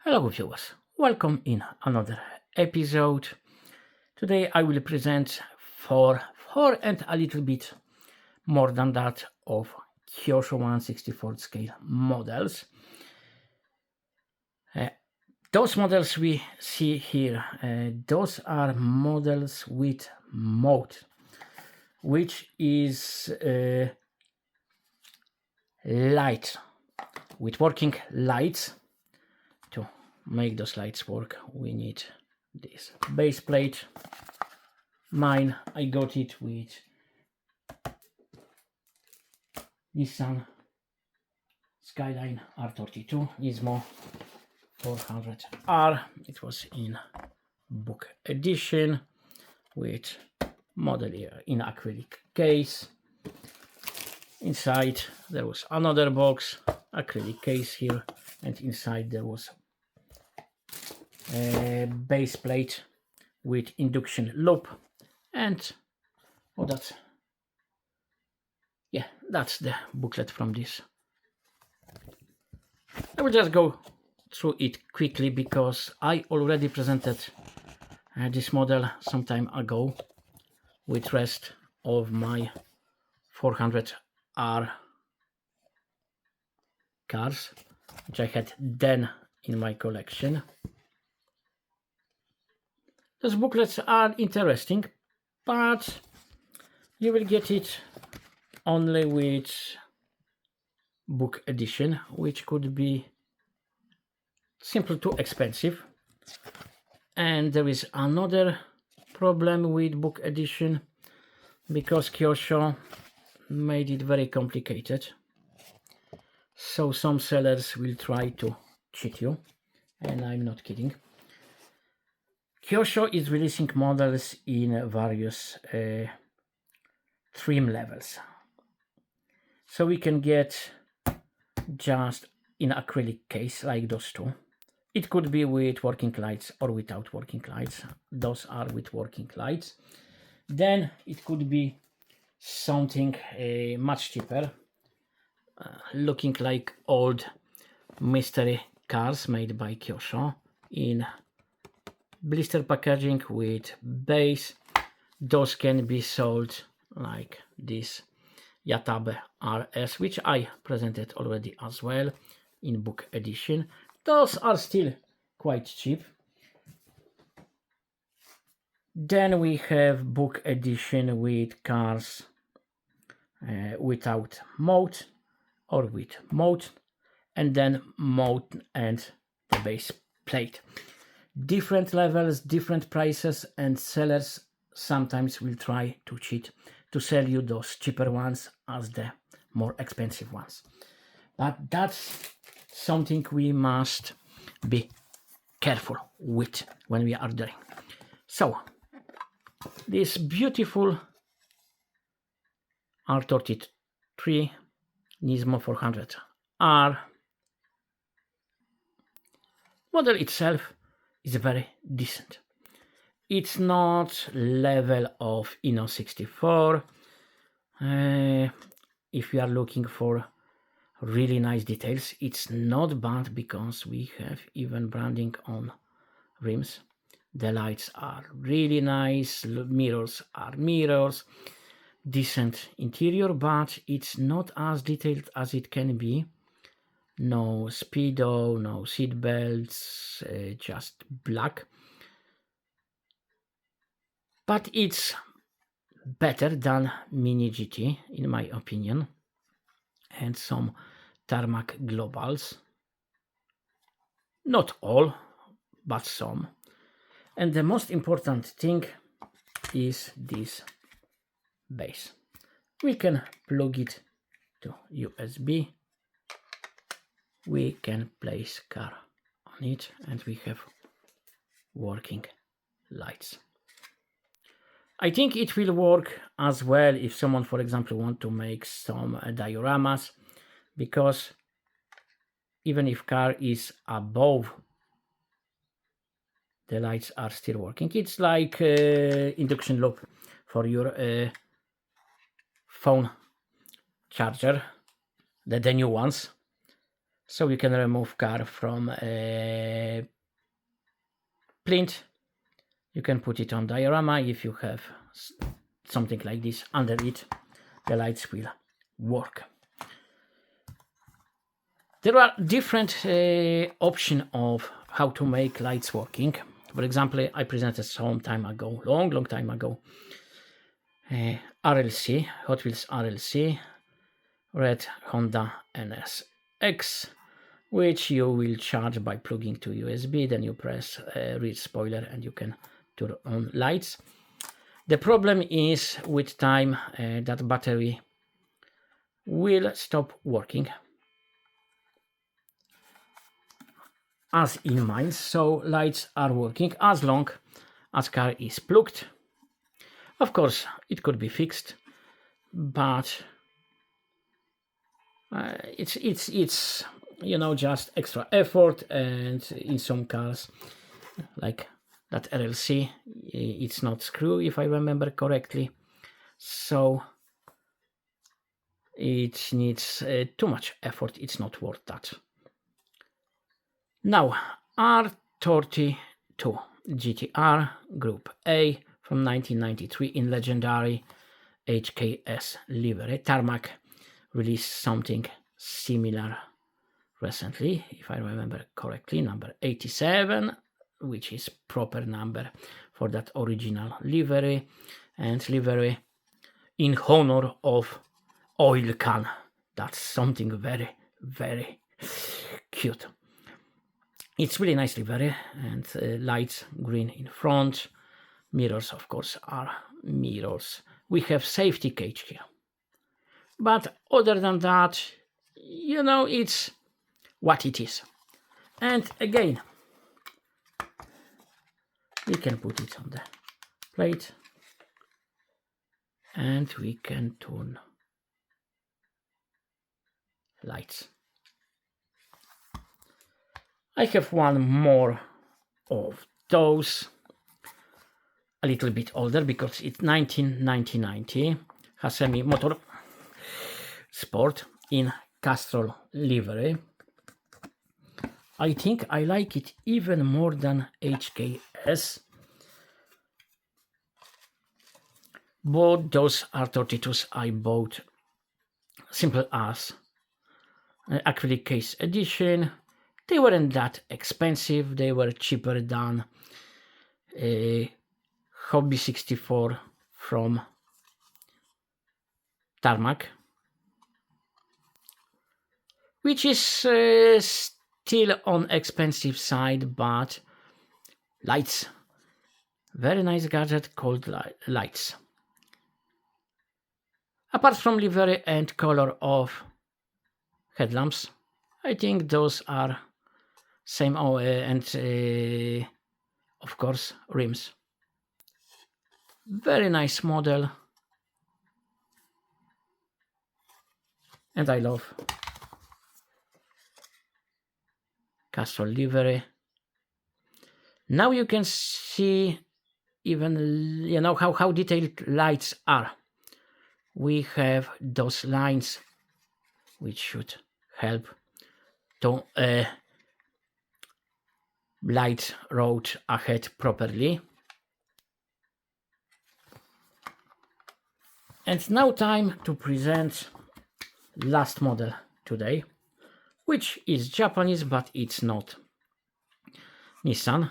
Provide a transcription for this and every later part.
Hello viewers, welcome in another episode. Today I will present four and a little bit more than that of Kyosho 1/64 scale models. Those models we see here, those are models with mode, which is light, with working lights. To make those lights work, we need this base plate. Mine, I got it with Nissan Skyline R32 Nismo 400R. It was in book edition with model year in acrylic case. Inside there was another box, acrylic case here, and inside there was a base plate with induction loop. And that's the booklet from this. I will just go through it quickly because I already presented this model some time ago with rest of my 400R cars, which I had then in my collection. Those booklets are interesting, but you will get it only with book edition, which could be simply too expensive. And there is another problem with book edition, because Kyosho made it very complicated. So some sellers will try to cheat you, and I'm not kidding. Kyosho is releasing models in various trim levels. So we can get just in acrylic case like those two. It could be with working lights or without working lights. Those are with working lights. Then it could be something much cheaper, looking like old mystery cars made by Kyosho in blister packaging with base. Those can be sold like this Yatabe RS, which I presented already as well in book edition. Those are still quite cheap. Then we have book edition with cars without mode or with mode, and then mode and the base plate. Different levels, different prices, and sellers sometimes will try to cheat to sell you those cheaper ones as the more expensive ones. But that's something we must be careful with when we are ordering. So this beautiful R33 Nismo 400R model itself is very decent. It's not level of Inno 64. If you are looking for really nice details, it's not bad because we have even branding on rims. The lights are really nice, mirrors are mirrors, decent interior, but it's not as detailed as it can be. No speedo, no seat belts, just black. But it's better than Mini GT in my opinion, and some tarmac globals. Not all, but some. And the most important thing is this base. We can plug it to USB. We can place car on it, and we have working lights. I think it will work as well if someone, for example, want to make some dioramas, because even if car is above, the lights are still working. It's like induction loop for your phone charger, the new ones. So you can remove car from print. You can put it on diorama. If you have something like this under it, the lights will work. There are different options of how to make lights working. For example, I presented some time ago, long time ago, RLC, Hot Wheels RLC, red Honda NSX, which you will charge by plugging to USB. Then you press rear spoiler and you can turn on lights. The problem is with time that battery will stop working, as in mine. So lights are working as long as car is plugged. Of course, it could be fixed, but it's you know, just extra effort. And in some cars, like that RLC, it's not screw, if I remember correctly, so it needs too much effort. It's not worth that. Now, R32 GTR Group A from 1993 in legendary HKS livery. Tarmac released something similar recently, if I remember correctly, number 87, which is proper number for that original livery, and livery in honor of oil can. That's something very, very cute. It's really nice livery, and lights green in front. Mirrors, of course, are mirrors. We have safety cage here, but other than that, you know, it's what it is. And again, we can put it on the plate and we can turn lights. I have one more of those, a little bit older because it's 1990 Hasemi Motor Sport in Castrol livery. I think I like it even more than HKS. Both those R32s I bought simple as acrylic case edition. They weren't that expensive. They were cheaper than Hobby 64 from Tarmac, which is still on expensive side, but lights. Very nice gadget called lights. Apart from livery and color of headlamps, I think those are same, and of course rims. Very nice model, and I love Castrol livery. Now you can see even, you know, how detailed lights are. We have those lines which should help to light road ahead properly. And now time to present last model today, which is Japanese, but it's not Nissan.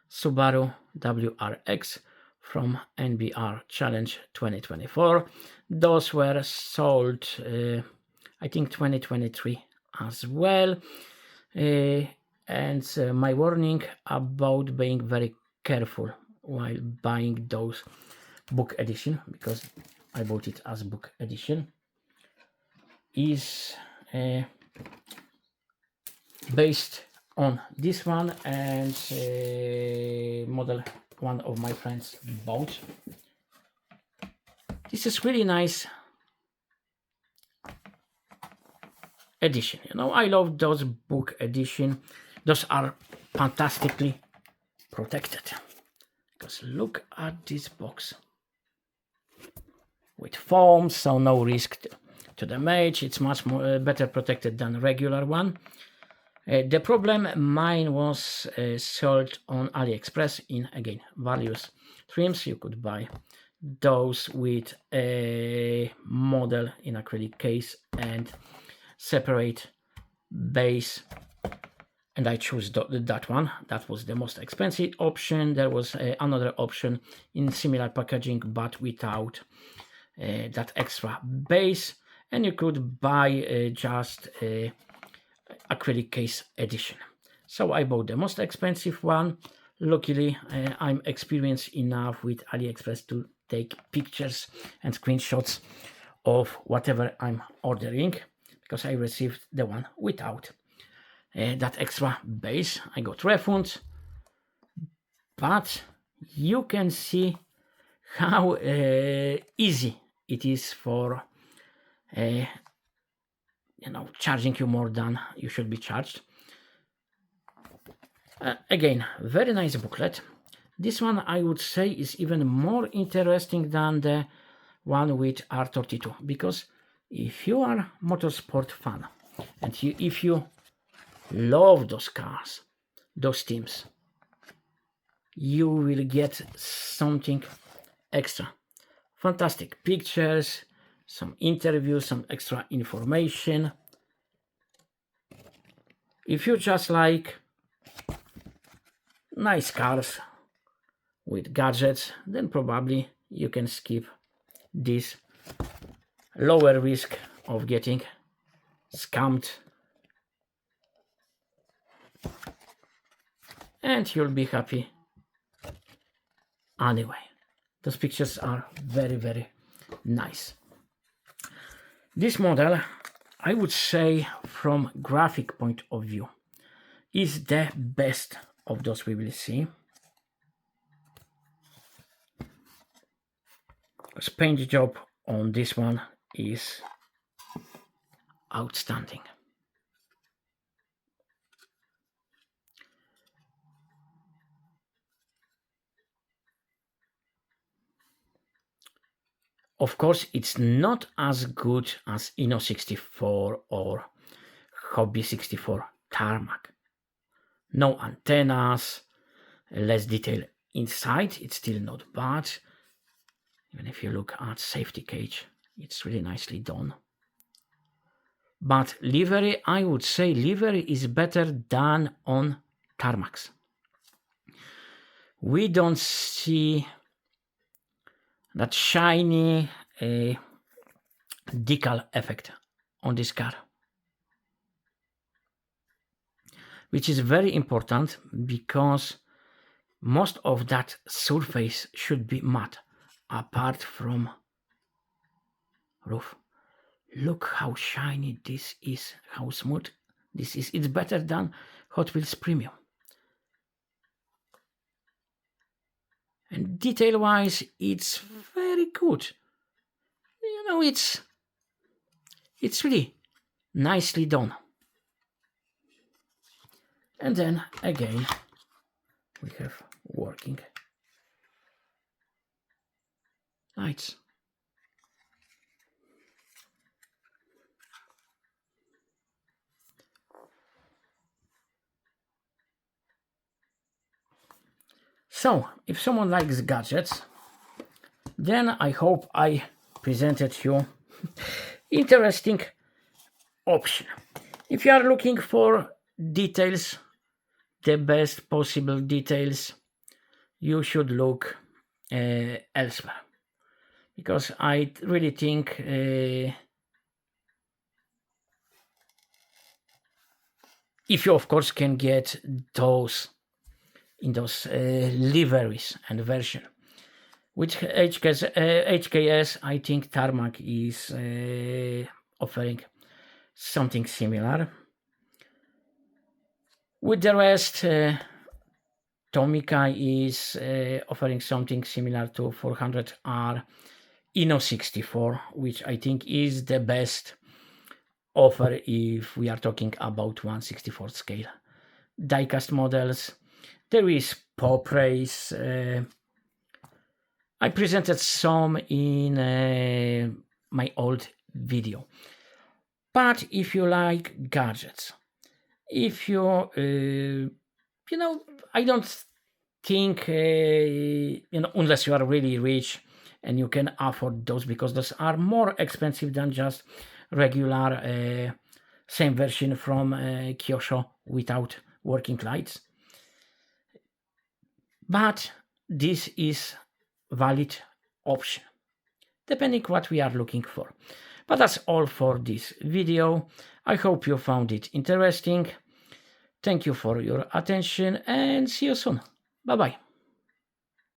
Subaru WRX from NBR Challenge 2024. Those were sold, I think 2023 as well. And my warning about being very careful while buying those book edition, because I bought it as book edition, is based on this one, and model one of my friends bought. This is really nice edition. You know, I love those book edition. Those are fantastically protected, because look at this box with foam, so no risk to damage. It's much more better protected than regular one. The problem, mine was sold on AliExpress in, again, various trims. You could buy those with a model in acrylic case and separate base, and I chose that one. That was the most expensive option. There was another option in similar packaging but without that extra base, and you could buy just acrylic case edition. So I bought the most expensive one. Luckily, I'm experienced enough with AliExpress to take pictures and screenshots of whatever I'm ordering, because I received the one without that extra base. I got refund, but you can see how easy it is for charging you more than you should be charged. Again, very nice booklet. This one I would say is even more interesting than the one with R32, because if you are motorsport fan and if you love those cars, those teams, you will get something extra. Fantastic pictures, some interviews, some extra information. If you just like nice cars with gadgets, then probably you can skip this lower risk of getting scammed, and you'll be happy anyway. Those pictures are very, very nice. This model, I would say, from graphic point of view, is the best of those we will see. The paint job on this one is outstanding. Of course, it's not as good as Inno 64 or Hobby 64 tarmac. No antennas, less detail inside. It's still not bad. Even if you look at safety cage, it's really nicely done. But livery, I would say livery is better than on tarmacs. We don't see that shiny decal effect on this car, which is very important because most of that surface should be matte apart from roof. Look how shiny this is, how smooth this is. It's better than Hot Wheels Premium. And detail wise, it's very good. It's really nicely done. And then again, we have working lights. So, if someone likes gadgets, then I hope I presented you interesting option. If you are looking for details, the best possible details, you should look elsewhere, because I really think if you of course can get those in those liveries and version. With HKS, I think Tarmac is offering something similar. With the rest, Tomica is offering something similar to 400R Inno 64, which I think is the best offer if we are talking about 1/64 scale diecast models. There is Pop Race. I presented some in my old video. But if you like gadgets, If you, I don't think, unless you are really rich and you can afford those, because those are more expensive than just regular same version from Kyosho without working lights. But this is valid option depending what we are looking for. But that's all for this video. I hope you found it interesting. Thank you for your attention and see you soon. Bye bye.